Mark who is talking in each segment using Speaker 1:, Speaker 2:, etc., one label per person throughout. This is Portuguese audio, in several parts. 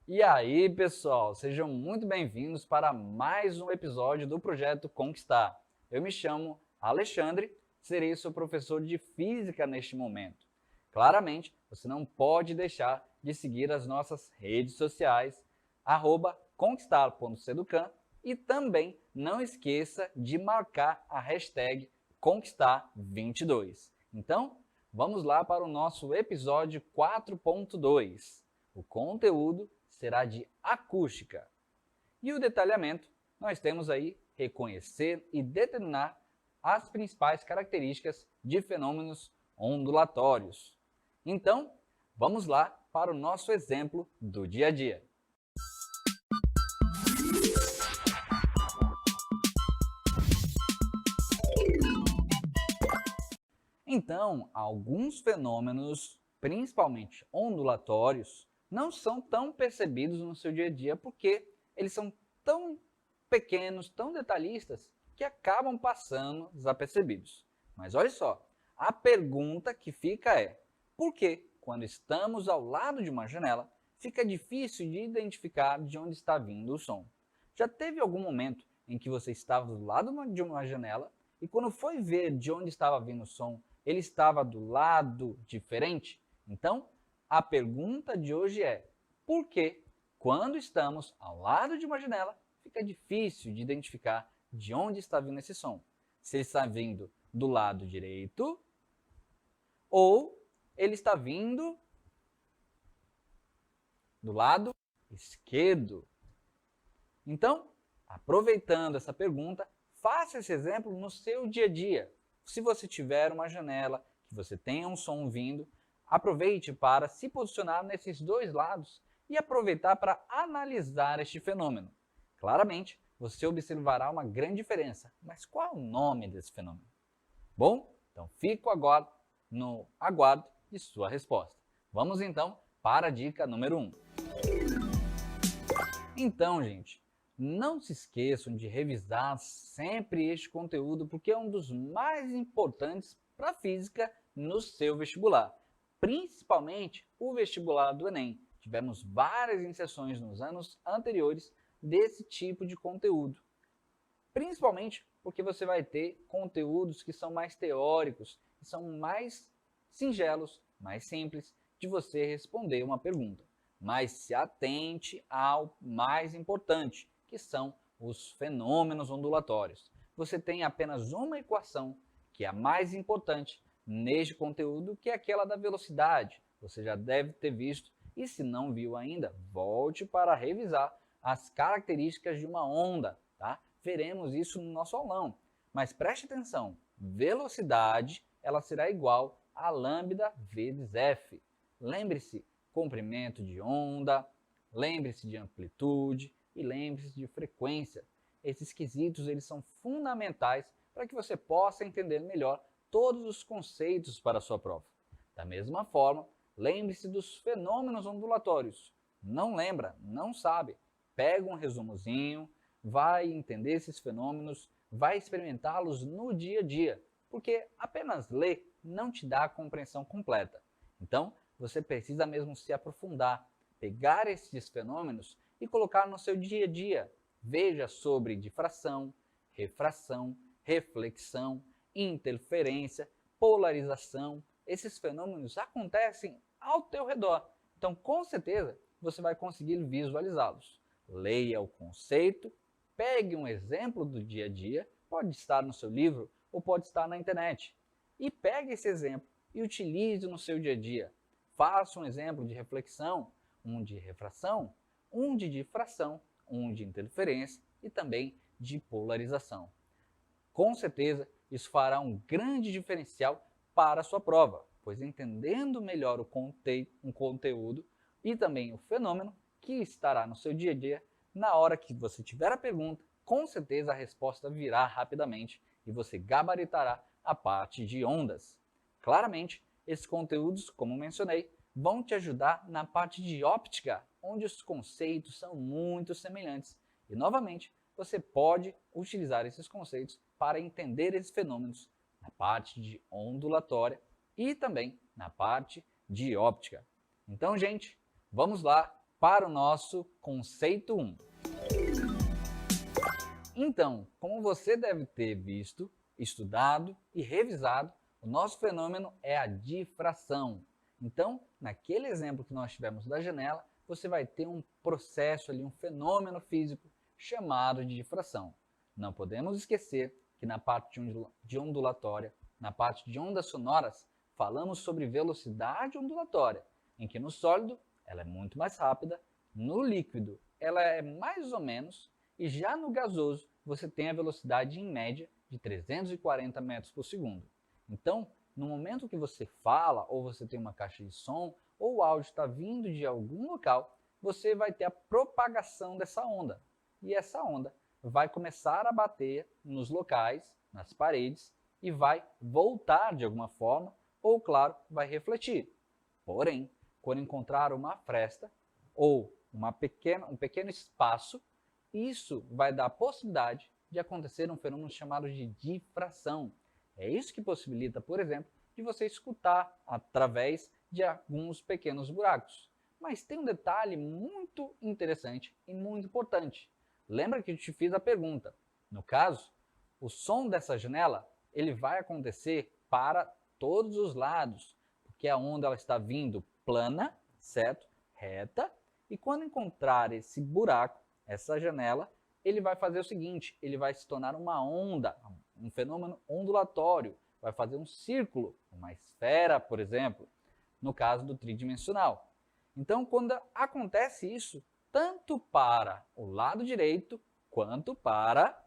Speaker 1: E aí, pessoal, sejam muito bem-vindos para mais um episódio do Projeto Conquistar. Eu me chamo Alexandre, serei seu professor de Física neste momento. Claramente, você não pode deixar de seguir as nossas redes sociais, @conquistar.seducan, e também não esqueça de marcar a hashtag Conquistar22. Então, vamos lá para o nosso episódio 4.2. O conteúdo será de acústica. E o detalhamento, nós temos aí reconhecer e determinar as principais características de fenômenos ondulatórios. Então, vamos lá para o nosso exemplo do dia a dia. Então, alguns fenômenos, principalmente ondulatórios, não são tão percebidos no seu dia a dia porque eles são tão pequenos, tão detalhistas, que acabam passando desapercebidos. Mas olha só, a pergunta que fica é: por que, quando estamos ao lado de uma janela, fica difícil de identificar de onde está vindo o som? Já teve algum momento em que você estava do lado de uma janela e quando foi ver de onde estava vindo o som, ele estava do lado diferente? Então, a pergunta de hoje é: por que, quando estamos ao lado de uma janela, fica difícil de identificar de onde está vindo esse som? Se ele está vindo do lado direito ou ele está vindo do lado esquerdo? Então, aproveitando essa pergunta, faça esse exemplo no seu dia a dia. Se você tiver uma janela, que você tenha um som vindo, aproveite para se posicionar nesses dois lados e aproveitar para analisar este fenômeno. Claramente, você observará uma grande diferença, mas qual é o nome desse fenômeno? Bom, então fico agora no aguardo de sua resposta. Vamos então para a dica número 1. Então, gente, não se esqueçam de revisar sempre este conteúdo porque é um dos mais importantes para a física no seu vestibular, principalmente o vestibular do Enem. Tivemos várias inserções nos anos anteriores desse tipo de conteúdo, principalmente porque você vai ter conteúdos que são mais teóricos, que são mais singelos, mais simples de você responder uma pergunta. Mas se atente ao mais importante, que são os fenômenos ondulatórios. Você tem apenas uma equação, que é a mais importante neste conteúdo, que é aquela da velocidade. Você já deve ter visto, e se não viu ainda, volte para revisar as características de uma onda, tá? Veremos isso no nosso aulão. Mas preste atenção, velocidade ela será igual a lambda vezes f. Lembre-se, comprimento de onda, lembre-se de amplitude e lembre-se de frequência. Esses quesitos eles são fundamentais para que você possa entender melhor todos os conceitos para a sua prova. Da mesma forma, lembre-se dos fenômenos ondulatórios. Não lembra, não sabe, pega um resumozinho, vai entender esses fenômenos, vai experimentá-los no dia a dia, porque apenas ler não te dá a compreensão completa. Então, você precisa mesmo se aprofundar, pegar esses fenômenos e colocar no seu dia a dia. Veja sobre difração, refração, reflexão, interferência, polarização. Esses fenômenos acontecem ao teu redor. Então, com certeza, você vai conseguir visualizá-los. Leia o conceito, pegue um exemplo do dia a dia, pode estar no seu livro ou pode estar na internet. E pegue esse exemplo e utilize no seu dia a dia. Faça um exemplo de reflexão, um de refração, um de difração, um de interferência e também de polarização. Com certeza, isso fará um grande diferencial para a sua prova, pois entendendo melhor o conteúdo e também o fenômeno que estará no seu dia a dia, na hora que você tiver a pergunta, com certeza a resposta virá rapidamente e você gabaritará a parte de ondas. Claramente, esses conteúdos, como mencionei, vão te ajudar na parte de óptica, onde os conceitos são muito semelhantes. E, novamente, você pode utilizar esses conceitos para entender esses fenômenos na parte de ondulatória e também na parte de óptica. Então, gente, vamos lá para o nosso conceito 1. Então, como você deve ter visto, estudado e revisado, o nosso fenômeno é a difração. Então, naquele exemplo que nós tivemos da janela, você vai ter um processo ali, um fenômeno físico chamado de difração. Não podemos esquecer que na parte de ondulatória, na parte de ondas sonoras, falamos sobre velocidade ondulatória, em que no sólido ela é muito mais rápida, no líquido ela é mais ou menos, e já no gasoso você tem a velocidade em média de 340 metros por segundo. Então, no momento que você fala, ou você tem uma caixa de som, ou o áudio está vindo de algum local, você vai ter a propagação dessa onda. E essa onda vai começar a bater nos locais, nas paredes, e vai voltar de alguma forma, ou, claro, vai refletir. Porém, quando encontrar uma fresta ou um pequeno espaço, isso vai dar a possibilidade de acontecer um fenômeno chamado de difração. É isso que possibilita, por exemplo, de você escutar através de alguns pequenos buracos. Mas tem um detalhe muito interessante e muito importante. Lembra que eu te fiz a pergunta. No caso, o som dessa janela ele vai acontecer para todos os lados, porque a onda ela está vindo plana, certo? Reta, e quando encontrar esse buraco, essa janela, ele vai fazer o seguinte, ele vai se tornar uma onda, um fenômeno ondulatório, vai fazer um círculo, uma esfera, por exemplo, no caso do tridimensional. Então, quando acontece isso, tanto para o lado direito quanto para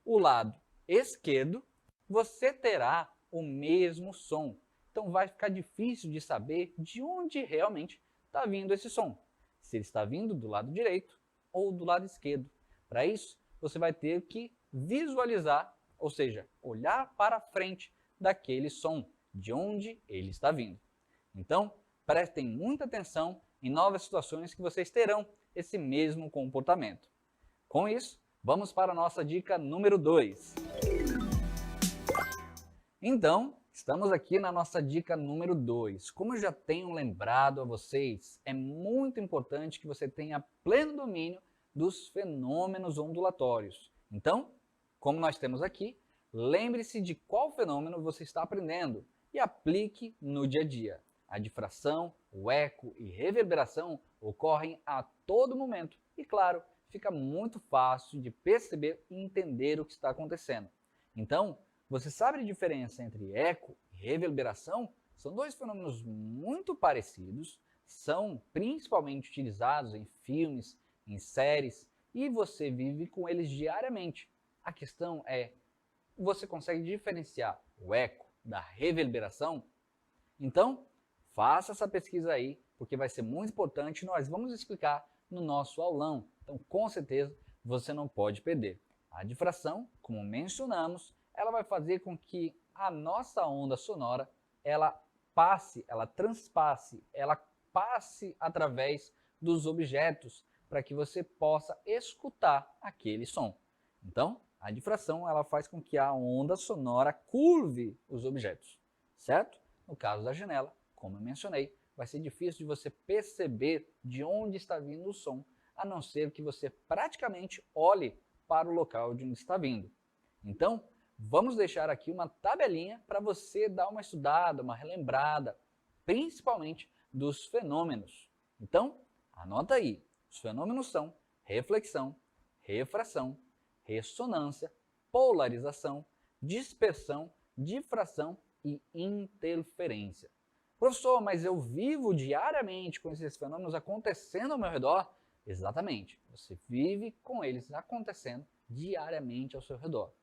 Speaker 1: o lado esquerdo, você terá o mesmo som. Então vai ficar difícil de saber de onde realmente está vindo esse som. Se ele está vindo do lado direito ou do lado esquerdo. Para isso, você vai ter que visualizar, ou seja, olhar para frente daquele som, de onde ele está vindo. Então, prestem muita atenção em novas situações que vocês terão esse mesmo comportamento. Com isso, vamos para a nossa dica número 2. Então, estamos aqui na nossa dica número 2. Como eu já tenho lembrado a vocês, é muito importante que você tenha pleno domínio dos fenômenos ondulatórios. Então, como nós temos aqui, lembre-se de qual fenômeno você está aprendendo e aplique no dia a dia. A difração, o eco e reverberação ocorrem a todo momento e, claro, fica muito fácil de perceber e entender o que está acontecendo. Então, você sabe a diferença entre eco e reverberação? São dois fenômenos muito parecidos, são principalmente utilizados em filmes, em séries, e você vive com eles diariamente. A questão é, você consegue diferenciar o eco da reverberação? Então, faça essa pesquisa aí, porque vai ser muito importante e nós vamos explicar no nosso aulão. Então, com certeza, você não pode perder. A difração, como mencionamos, ela vai fazer com que a nossa onda sonora, ela transpasse, ela passe através dos objetos para que você possa escutar aquele som. Então, a difração ela faz com que a onda sonora curve os objetos, certo? No caso da janela, como eu mencionei, vai ser difícil de você perceber de onde está vindo o som, a não ser que você praticamente olhe para o local de onde está vindo. Então, vamos deixar aqui uma tabelinha para você dar uma estudada, uma relembrada, principalmente dos fenômenos. Então, anota aí. Os fenômenos são reflexão, refração, ressonância, polarização, dispersão, difração e interferência. Professor, mas eu vivo diariamente com esses fenômenos acontecendo ao meu redor? Exatamente, você vive com eles acontecendo diariamente ao seu redor.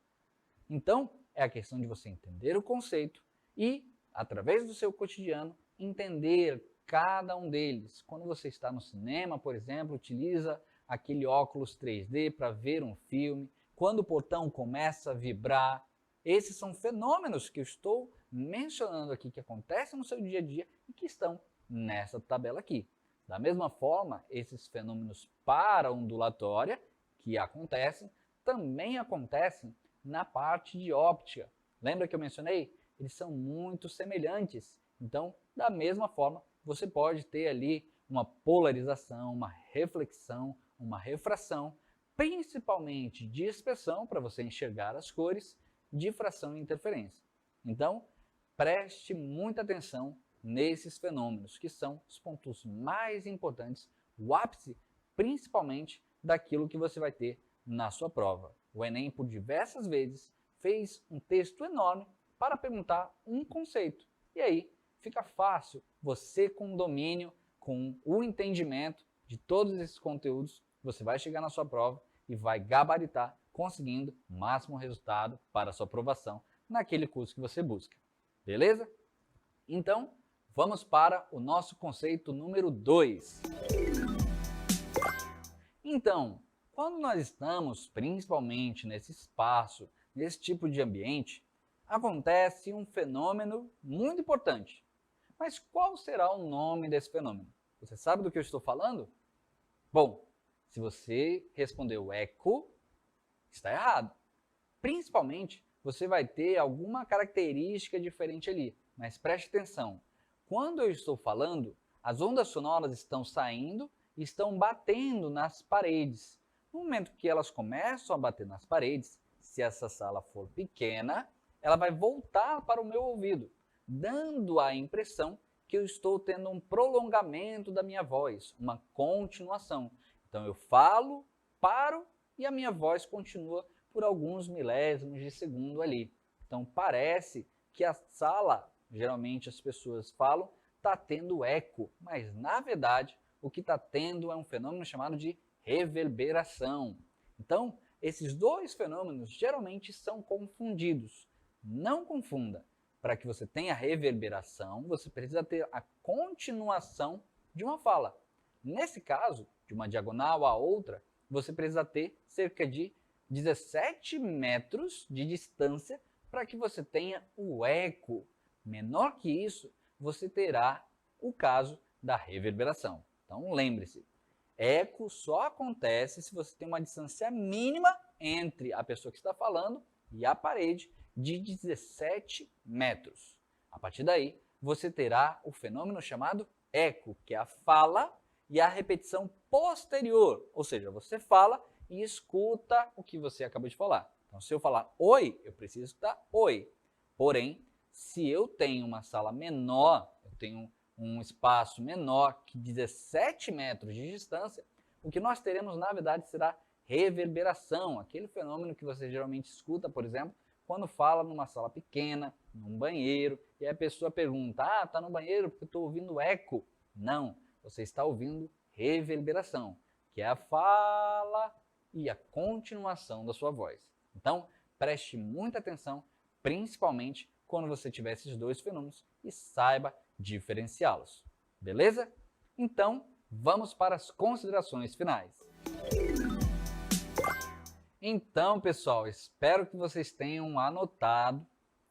Speaker 1: Então, é a questão de você entender o conceito e, através do seu cotidiano, entender cada um deles. Quando você está no cinema, por exemplo, utiliza aquele óculos 3D para ver um filme. Quando o portão começa a vibrar, esses são fenômenos que eu estou mencionando aqui, que acontecem no seu dia a dia e que estão nessa tabela aqui. Da mesma forma, esses fenômenos para-ondulatória que acontecem, também acontecem na parte de óptica. Lembra que eu mencionei? Eles são muito semelhantes. Então, da mesma forma, você pode ter ali uma polarização, uma reflexão, uma refração, principalmente dispersão, para você enxergar as cores, difração e interferência. Então, preste muita atenção nesses fenômenos, que são os pontos mais importantes, o ápice, principalmente, daquilo que você vai ter na sua prova. O Enem, por diversas vezes, fez um texto enorme para perguntar um conceito. E aí, fica fácil, você com domínio, com o entendimento de todos esses conteúdos, você vai chegar na sua prova e vai gabaritar, conseguindo o máximo resultado para a sua aprovação naquele curso que você busca. Beleza? Então, vamos para o nosso conceito número 2. Então, quando nós estamos principalmente nesse espaço, nesse tipo de ambiente, acontece um fenômeno muito importante. Mas qual será o nome desse fenômeno? Você sabe do que eu estou falando? Bom, se você respondeu eco, está errado. Principalmente, você vai ter alguma característica diferente ali. Mas preste atenção, quando eu estou falando, as ondas sonoras estão saindo e estão batendo nas paredes. No momento que elas começam a bater nas paredes, se essa sala for pequena, ela vai voltar para o meu ouvido, dando a impressão que eu estou tendo um prolongamento da minha voz, uma continuação. Então eu falo, paro e a minha voz continua por alguns milésimos de segundo ali. Então parece que a sala, geralmente as pessoas falam, está tendo eco, mas na verdade o que está tendo é um fenômeno chamado de reverberação. Então, esses dois fenômenos geralmente são confundidos. Não confunda. Para que você tenha reverberação, você precisa ter a continuação de uma fala. Nesse caso, de uma diagonal a outra, você precisa ter cerca de 17 metros de distância para que você tenha o eco. Menor que isso, você terá o caso da reverberação. Então, lembre-se, eco só acontece se você tem uma distância mínima entre a pessoa que está falando e a parede de 17 metros. A partir daí, você terá o fenômeno chamado eco, que é a fala e a repetição posterior. Ou seja, você fala e escuta o que você acabou de falar. Então, se eu falar oi, eu preciso escutar oi. Porém, se eu tenho uma sala menor, eu tenho um espaço menor que 17 metros de distância, o que nós teremos, na verdade, será reverberação, aquele fenômeno que você geralmente escuta, por exemplo, quando fala numa sala pequena, num banheiro, e a pessoa pergunta, está no banheiro porque eu estou ouvindo eco. Não, você está ouvindo reverberação, que é a fala e a continuação da sua voz. Então, preste muita atenção, principalmente quando você tiver esses dois fenômenos e saiba diferenciá-los. Beleza? Então, vamos para as considerações finais. Então, pessoal, espero que vocês tenham anotado,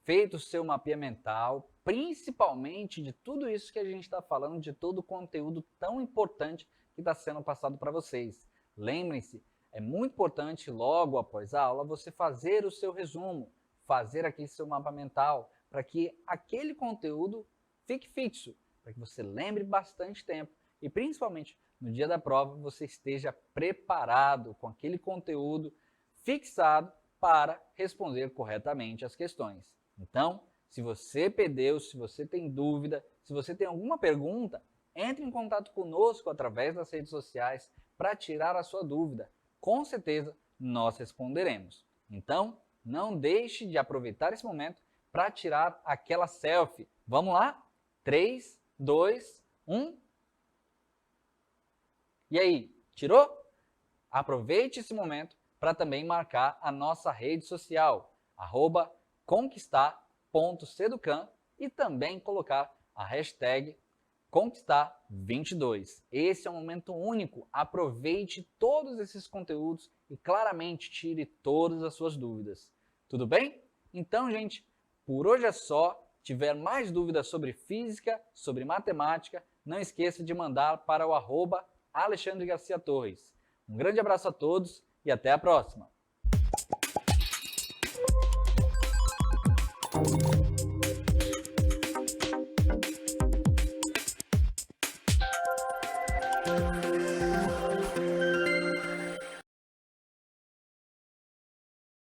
Speaker 1: feito o seu mapinha mental, principalmente de tudo isso que a gente está falando, de todo o conteúdo tão importante que está sendo passado para vocês. Lembrem-se, é muito importante, logo após a aula, você fazer o seu resumo, fazer aquele seu mapa mental, para que aquele conteúdo fique fixo, para que você lembre bastante tempo e, principalmente, no dia da prova, você esteja preparado com aquele conteúdo fixado para responder corretamente as questões. Então, se você perdeu, se você tem dúvida, se você tem alguma pergunta, entre em contato conosco através das redes sociais para tirar a sua dúvida. Com certeza, nós responderemos. Então, não deixe de aproveitar esse momento para tirar aquela selfie. Vamos lá? 3, 2, 1. E aí, tirou? Aproveite esse momento para também marcar a nossa rede social, @conquistar.seducan, e também colocar a hashtag Conquistar22. Esse é um momento único, aproveite todos esses conteúdos e claramente tire todas as suas dúvidas. Tudo bem? Então, gente, por hoje é só. Tiver mais dúvidas sobre física, sobre matemática, não esqueça de mandar para o @Alexandre Garcia Torres. Um grande abraço a todos e até a próxima!